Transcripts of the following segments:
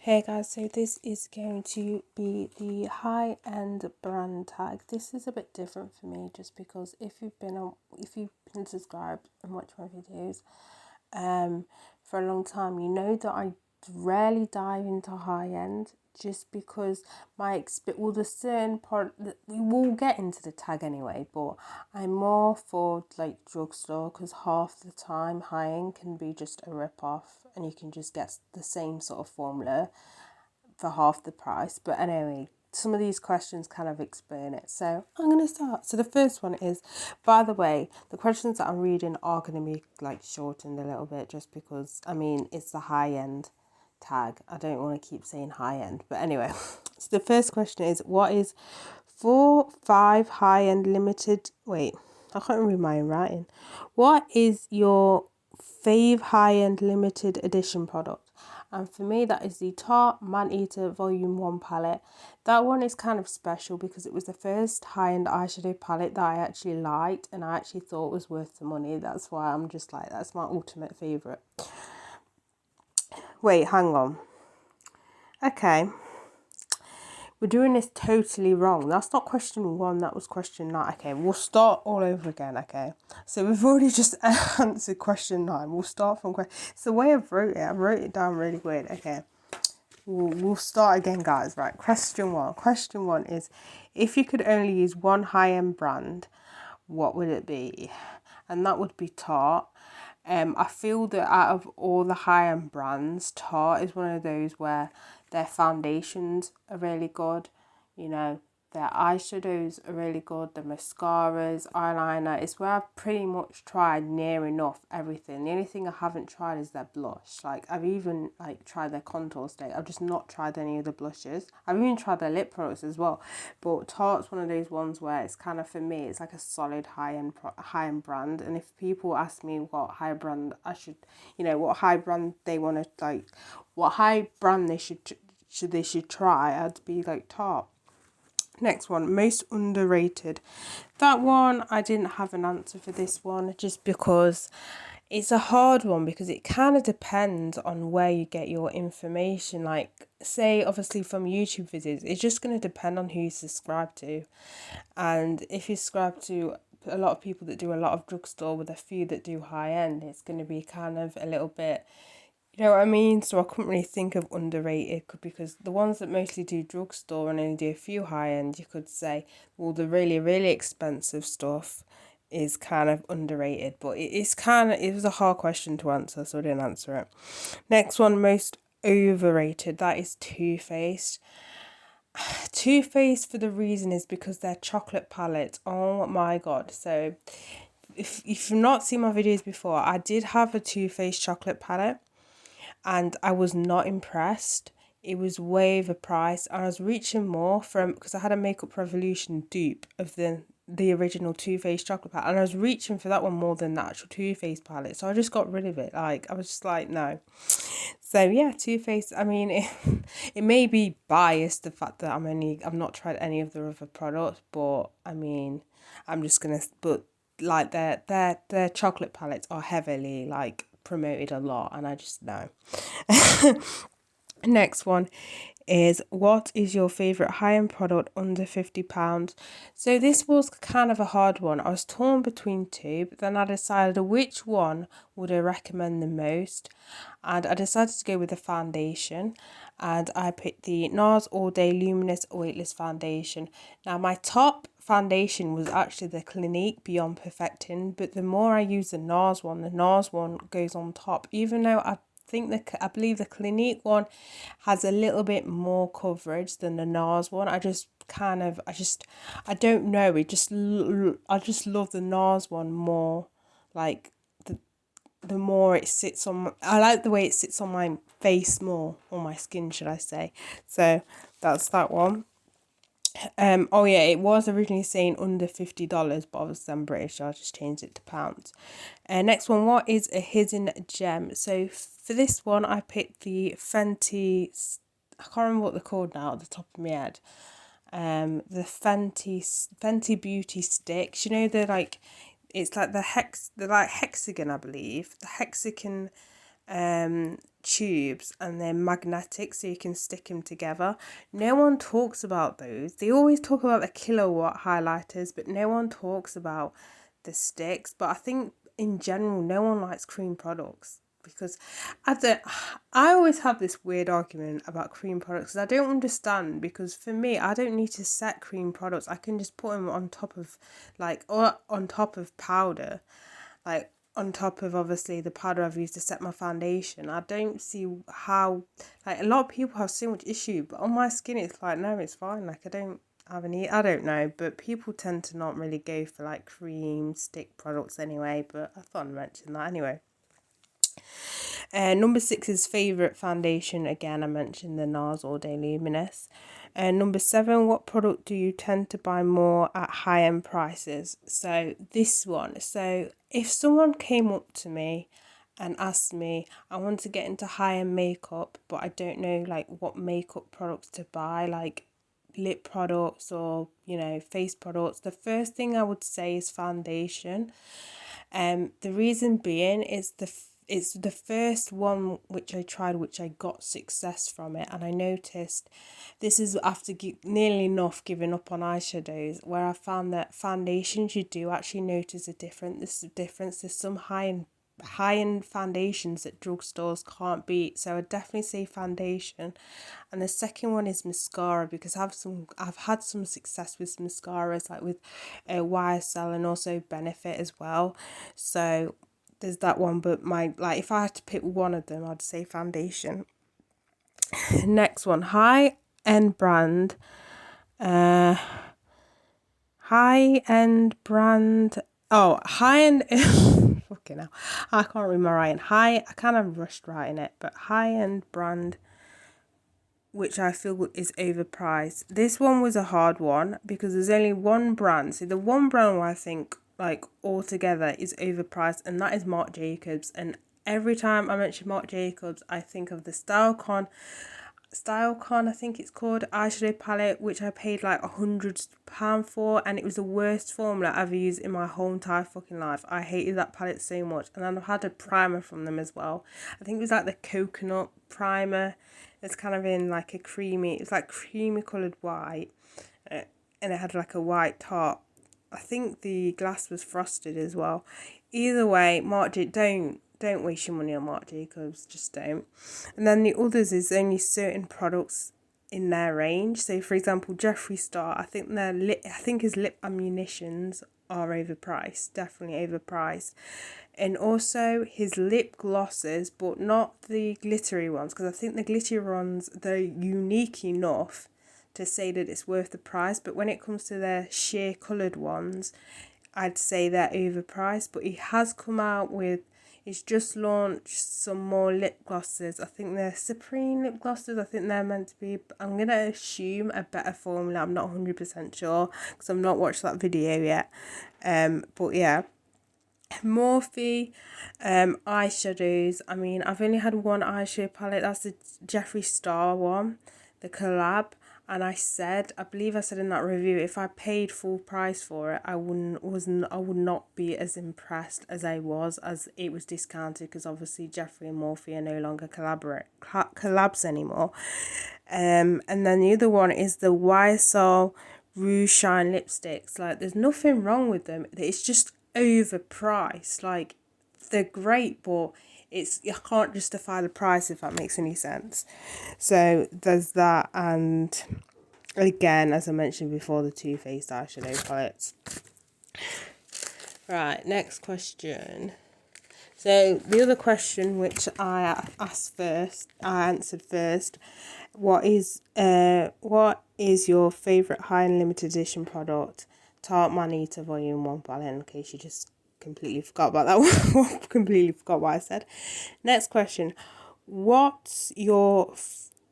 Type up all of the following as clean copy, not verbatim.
Hey guys, so this is going to be the high-end brand tag. This is a bit different for me just because if you've been subscribed and watched my videos for a long time, you know that I rarely dive into high-end just because the certain part that we will get into the tag anyway, but I'm more for like drugstore because half the time high-end can be just a rip-off and you can just get the same sort of formula for half the price. But anyway, some of these questions kind of explain it. So I'm going to start. So the first one is, by the way, the questions that I'm reading are going to be like shortened a little bit just because, it's the high end tag. I don't want to keep saying high end. But anyway, so the first question is, what is 5 high end limited? Wait, I can't read my writing. What is your fave high end limited edition product? And for me, that is the Tarte Man Eater Volume 1 palette. That one is kind of special because it was the first high-end eyeshadow palette that I actually liked and I actually thought was worth the money. That's why I'm just like, that's my ultimate favourite. Wait, hang on. Okay. We're doing this totally wrong. That's not question 1, that was question 9. Okay, we'll start all over again, okay? So we've already just answered question 9. We'll start from question... It's the way I've wrote it. I wrote it down really weird. Okay. We'll start again, guys. Right, question 1. Question 1 is, if you could only use one high-end brand, what would it be? And that would be Tarte. I feel that out of all the high-end brands, Tarte is one of those where their foundations are really good, their eyeshadows are really good, the mascaras, eyeliner. It's where I've pretty much tried near enough everything. The only thing I haven't tried is their blush. Like, I've even tried their contour stick. I've just not tried any of the blushes. I've even tried their lip products as well. But Tarte's one of those ones where it's kind of, for me, it's like a solid high-end brand. And if people ask me what high brand I should, what high brand they want to, what high brand they should try, I'd be like Tarte. Next one, most underrated. That one, I didn't have an answer for this one just because it's a hard one because it kind of depends on where you get your information. Like, say, obviously from YouTube videos, it's just going to depend on who you subscribe to. And if you subscribe to a lot of people that do a lot of drugstore with a few that do high end, it's going to be kind of a little bit... You know what I mean? So I couldn't really think of underrated because the ones that mostly do drugstore and only do a few high end, you could say, well, the really, really expensive stuff is kind of underrated. But it was a hard question to answer, so I didn't answer it. Next one, most overrated. That is Too Faced. Too Faced, for the reason is because their chocolate palette. Oh my god. So if you've not seen my videos before, I did have a Too Faced chocolate palette. And I was not impressed. It was way overpriced. I was reaching more because I had a Makeup Revolution dupe of the original Too Faced chocolate palette, and I was reaching for that one more than the actual Too Faced palette. So I just got rid of it. I was just like, no. So yeah, Too Faced. It may be biased, the fact that I've not tried any of the other products, but I'm just gonna. But like their chocolate palettes are heavily promoted a lot, and I just know. Next one is, what is your favourite high-end product under £50? So this was kind of a hard one. I was torn between two, but then I decided which one would I recommend the most, and I decided to go with the foundation, and I picked the NARS All Day Luminous Weightless Foundation. Now my top foundation was actually the Clinique Beyond Perfecting, but the more I use the NARS one goes on top, even though I believe the Clinique one has a little bit more coverage than the NARS one. I don't know. I just love the NARS one more. Like the more it sits on, I like the way it sits on my face more, or my skin, should I say. So that's that one. Oh yeah, it was originally saying under $50, but obviously I'm British, so I just changed it to pounds. Next one, what is a hidden gem? So for this one, I picked the Fenty, I can't remember what they're called now at the top of my head. The Fenty Beauty Sticks. it's like they're like hexagon, I believe. The hexagon tubes and they're magnetic so you can stick them together. No one talks about those. They always talk about the kilowatt highlighters, but no one talks about the sticks. But I think in general, no one likes cream products because I always have this weird argument about cream products. I don't understand, because for me, I don't need to set cream products. I can just put them on top of or on top of powder, like on top of obviously the powder I've used to set my foundation. I don't see how, like, a lot of people have so much issue, but on my skin it's like, no, it's fine. Like, I don't have any, I don't know, but people tend to not really go for like cream stick products anyway, but I thought I'd mention that anyway. Number 6 is favourite foundation. Again, I mentioned the NARS All Day Luminous. Number 7, what product do you tend to buy more at high-end prices? So this one. So if someone came up to me and asked me, I want to get into high-end makeup, but I don't know like what makeup products to buy, like lip products or, you know, face products, the first thing I would say is foundation. The reason being is it's the first one which I tried, which I got success from it, and I noticed this is after nearly enough giving up on eyeshadows, where I found that foundations, you do actually notice a difference. There's some high-end foundations that drugstores can't beat, so I would definitely say foundation. And the second one is mascara, because I've had some success with mascaras, like with YSL and also Benefit as well. So there's that one, but if I had to pick one of them, I'd say foundation. Next one, high-end brand. High-end brand. Oh, high-end. Fucking hell. I can't read my writing. I kind of rushed writing it, but high-end brand which I feel is overpriced. This one was a hard one because there's only one brand. So the one brand where I think like altogether is overpriced, and that is Marc Jacobs. And every time I mention Marc Jacobs, I think of the StyleCon, I think it's called, eyeshadow palette, which I paid like £100 for, and it was the worst formula I've ever used in my whole entire fucking life. I hated that palette so much. And then I've had a primer from them as well. I think it was like the coconut primer. It's kind of in like a creamy, it's like creamy coloured white, and it had like a white top. I think the glass was frosted as well. Either way, don't waste your money on Marc Jacobs, just don't. And then the others is only certain products in their range. So for example, Jeffree Star, I think his lip ammunitions are overpriced, definitely overpriced. And also his lip glosses, but not the glittery ones, because I think the glittery ones, they're unique enough to say that it's worth the price. But when it comes to their sheer coloured ones, I'd say they're overpriced. But he has come out with, he's just launched some more lip glosses. I think they're Supreme lip glosses. I think they're meant to be, I'm going to assume, a better formula. I'm not 100% sure because I've not watched that video yet. But yeah. Morphe eyeshadows. I mean, I've only had one eyeshadow palette. That's the Jeffree Star one, the collab. And I believe I said in that review, if I paid full price for it, I would not be as impressed as I was, as it was discounted, because obviously Jeffree and Morphe are no longer collabs anymore. And then the other one is the YSL Rouge Shine lipsticks. Like, there's nothing wrong with them. It's just overpriced. Like, they're great, but I can't justify the price, if that makes any sense. So there's that. And again, as I mentioned before, the Too Faced eyeshadow palettes. Right, next question. So the other question which I answered first, what is your favourite high-end limited edition product? Tarte Manita Volume 1 palette, in case you just completely forgot about that one. Completely forgot what I said. Next question. What's your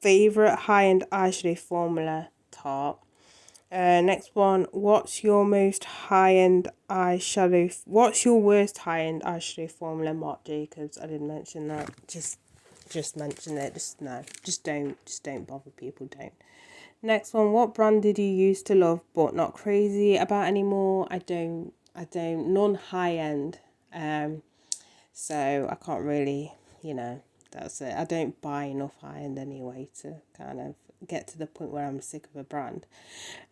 favourite high-end eyeshadow formula? Tarte. Next one. What's your worst high-end eyeshadow formula? Marc Jacobs. I didn't mention that. Just mention it. Just don't bother people. Don't. Next one. What brand did you used to love but not crazy about anymore? I don't. None high end. So I can't really, That's it. I don't buy enough high-end anyway to kind of get to the point where I'm sick of a brand.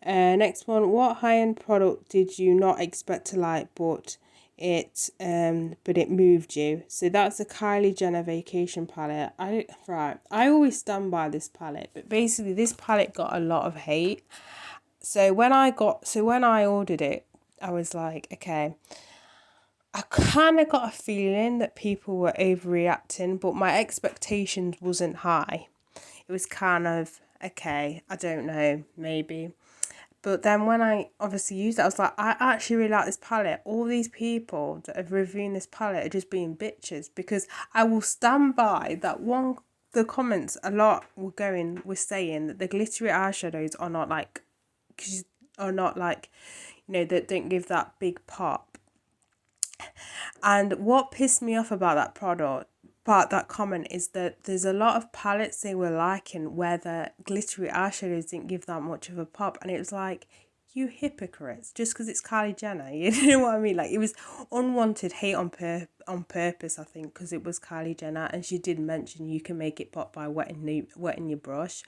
Next one, what high-end product did you not expect to like but it moved you? So that's the Kylie Jenner Vacation palette. I always stand by this palette, but basically this palette got a lot of hate. So when I ordered it, I was like, okay, I kind of got a feeling that people were overreacting, but my expectations wasn't high. It was kind of, okay, I don't know, maybe. But then when I obviously used it, I was like, I actually really like this palette. All these people that have reviewed this palette are just being bitches, because I will stand by that one. The comments a lot were saying that the glittery eyeshadows are not like, that don't give that big pop. And what pissed me off about that comment is that there's a lot of palettes they were liking where the glittery eyeshadows didn't give that much of a pop, and it was like, you hypocrites, just because it's Kylie Jenner, you know what I mean? Like, it was unwanted hate on purpose, I think, because it was Kylie Jenner, and she did mention you can make it pop by wetting your brush.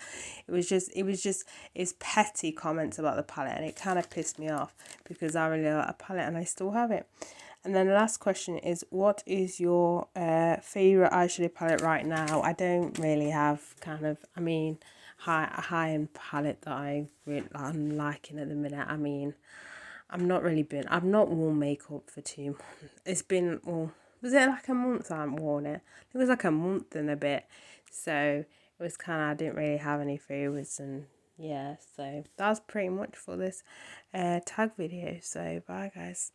It's petty comments about the palette, and it kind of pissed me off because I really like a palette and I still have it. And then the last question is, what is your favourite eyeshadow palette right now? I don't really have a high-end palette that I'm liking at the minute. I mean, I've not worn makeup for 2 months. It's been, was it like a month I haven't worn it? It was like a month and a bit. So it was I didn't really have any favourites, and yeah, so that's pretty much for this tag video. So bye guys.